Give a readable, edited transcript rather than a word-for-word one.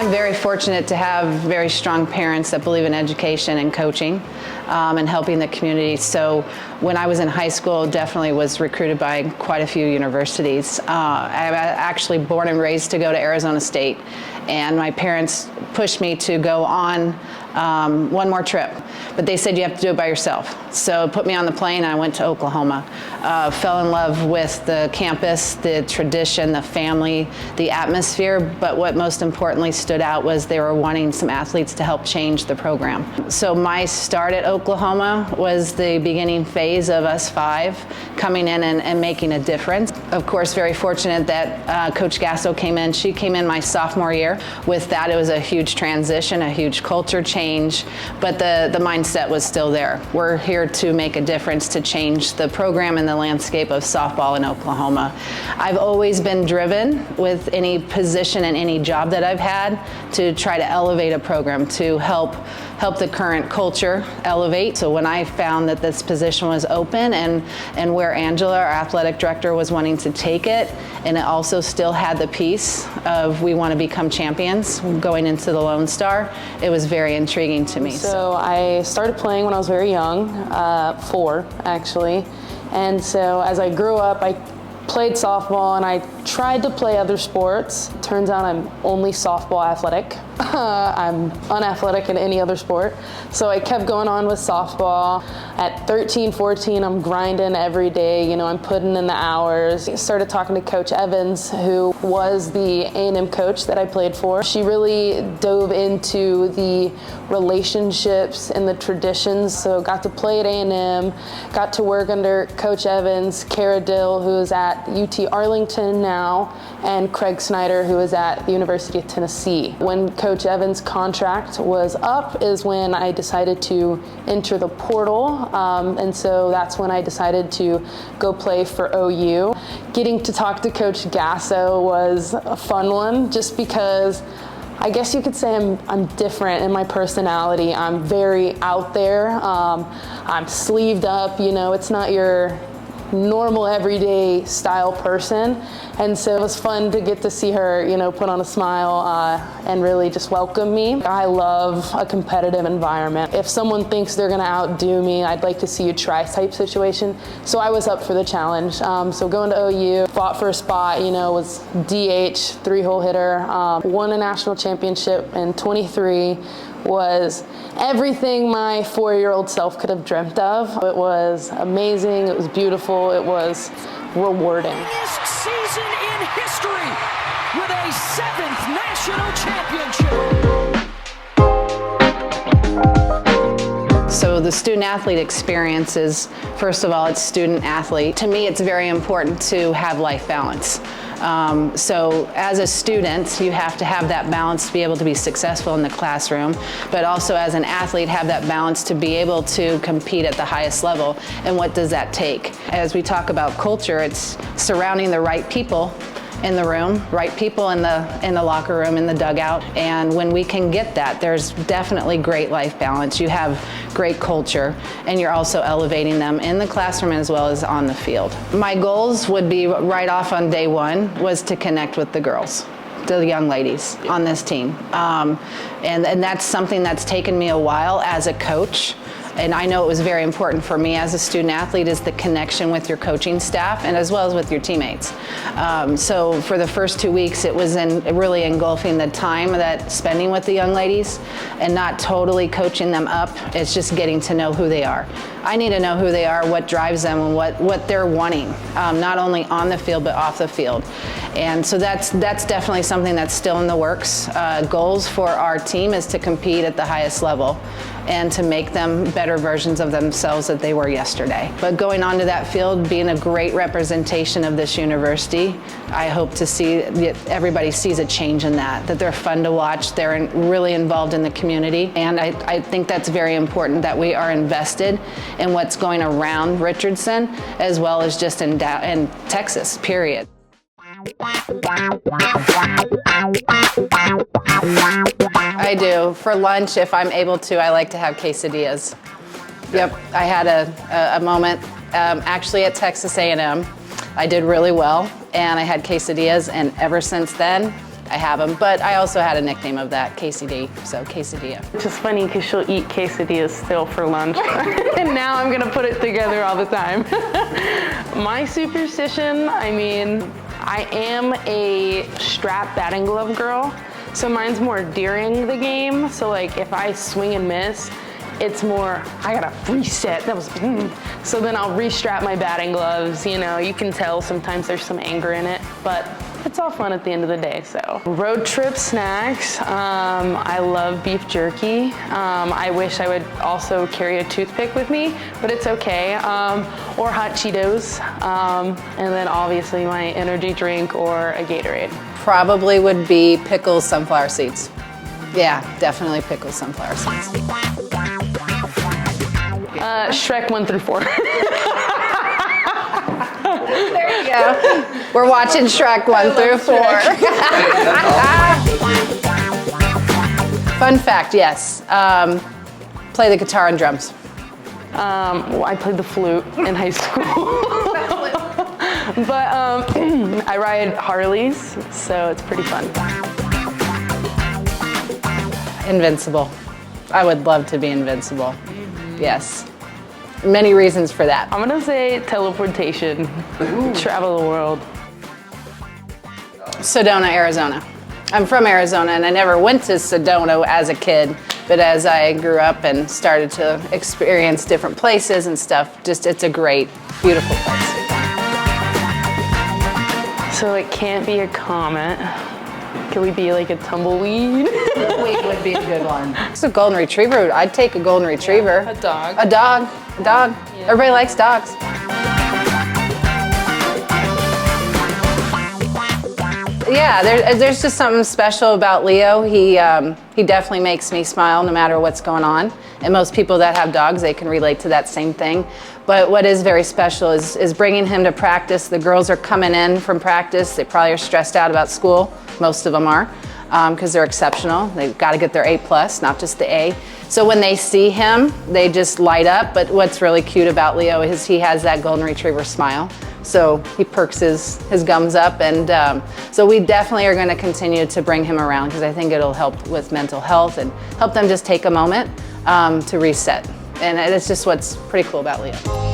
I'm very fortunate to have very strong parents that believe in education and coaching and helping the community. So when I was in high school, definitely was recruited by quite a few universities. I'm actually born and raised to go to Arizona State, and my parents pushed me to go on one more trip, but they said you have to do it by yourself. So put me on the plane, and I went to Oklahoma. Fell in love with the campus, the tradition, the family, the atmosphere, but what most importantly stood out was they were wanting some athletes to help change the program. So my start at Oklahoma was the beginning phase of us 5 coming in and making a difference. Of course, very fortunate that Coach Gasso came in. She came in my sophomore year. With that, it was a huge transition, a huge culture change, but the mindset was still there. We're here to make a difference, to change the program and the landscape of softball in Oklahoma. I've always been driven with any position and any job that I've had to try to elevate a program, to help the current culture elevate. So when I found that this position was open and where Angela, our athletic director, was wanting to take it, and it also still had the piece of we want to become champions going into the Lone Star, it was very intriguing to me. So I started playing when I was very young, 4 actually. And so as I grew up, I played softball and I tried to play other sports. Turns out I'm only softball athletic. I'm unathletic in any other sport. So I kept going on with softball. At 13, 14, I'm grinding every day. You know, I'm putting in the hours. I started talking to Coach Evans, who was the A&M coach that I played for. She really dove into the relationships and the traditions. So got to play at A&M, got to work under Coach Evans, Kara Dill, who is at UT Arlington now, and Craig Snyder, who is at the University of Tennessee. When Coach Evans' contract was up is when I decided to enter the portal, and so that's when I decided to go play for OU. Getting to talk to Coach Gasso was a fun one, just because I guess you could say I'm different in my personality. I'm very out there. I'm sleeved up, you know, it's not your normal everyday style person, and so it was fun to get to see her, you know, put on a smile and really just welcome me. I love a competitive environment. If someone thinks they're gonna outdo me, I'd like to see you try type situation. So I was up for the challenge. So going to OU, fought for a spot, you know, was DH, 3-hole hitter, won a national championship in 23. Was everything my 4-year-old self could have dreamt of. It was amazing, it was beautiful, it was rewarding. Biggest season in history with a 7th national championship. So the student athlete experience is, first of all, it's student athlete. To me, it's very important to have life balance. So as a student, you have to have that balance to be able to be successful in the classroom, but also as an athlete, have that balance to be able to compete at the highest level. And what does that take? As we talk about culture, it's surrounding the right people in the room, right people in the locker room, in the dugout. And when we can get that, there's definitely great life balance. You have great culture, and you're also elevating them in the classroom as well as on the field. My goals would be right off on day one was to connect with the girls, the young ladies on this team. And that's something that's taken me a while as a coach. And I know it was very important for me as a student athlete, is the connection with your coaching staff and as well as with your teammates. So for the first 2 weeks, it was really engulfing the time that spending with the young ladies and not totally coaching them up. It's just getting to know who they are. I need to know who they are, what drives them, and what they're wanting, not only on the field but off the field. And so that's definitely something that's still in the works. Goals for our team is to compete at the highest level and to make them better versions of themselves that they were yesterday. But going onto that field, being a great representation of this university, I hope to see that everybody sees a change in that they're fun to watch, they're really involved in the community. And I think that's very important, that we are invested in what's going around Richardson as well as just in Texas, period. I do. For lunch, if I'm able to, I like to have quesadillas. Yep, I had a moment actually at Texas A&M. I did really well, and I had quesadillas, and ever since then, I have him. But I also had a nickname of that, KCD, so quesadilla. Which is funny because she'll eat quesadillas still for lunch. And now I'm gonna put it together all the time. My superstition, I mean, I am a strap batting glove girl. So mine's more during the game. So like if I swing and miss, it's more, I gotta reset. That was, So then I'll restrap my batting gloves. You know, you can tell sometimes there's some anger in it, but it's all fun at the end of the day, so. Road trip snacks, I love beef jerky. I wish I would also carry a toothpick with me, but it's okay. Or hot Cheetos, and then obviously my energy drink or a Gatorade. Probably would be pickled sunflower seeds. Yeah, definitely pickled sunflower seeds. Shrek 1 through 4. There you go. We're watching Shrek 1 through 4. Fun fact, yes. Play the guitar and drums. Well, I played the flute in high school. But I ride Harleys, so it's pretty fun. Invincible. I would love to be invincible. Yes. Many reasons for that. I'm gonna say teleportation. Travel the world. Sedona, Arizona. I'm from Arizona and I never went to Sedona as a kid, but as I grew up and started to experience different places and stuff, just it's a great, beautiful place. So it can't be a comet. Could we be like a tumbleweed? Tumbleweed would be a good one. It's a golden retriever. I'd take a golden retriever. Yeah, a dog. A dog. A dog. Yeah. Everybody likes dogs. Yeah, there's just something special about Leo. He definitely makes me smile no matter what's going on. And most people that have dogs, they can relate to that same thing. But what is very special is bringing him to practice. The girls are coming in from practice. They probably are stressed out about school. Most of them are, because they're exceptional. They've got to get their A+, not just the A. So when they see him, they just light up. But what's really cute about Leo is he has that golden retriever smile. So he perks his gums up. And so we definitely are going to continue to bring him around because I think it'll help with mental health and help them just take a moment to reset. And it's just what's pretty cool about Leo.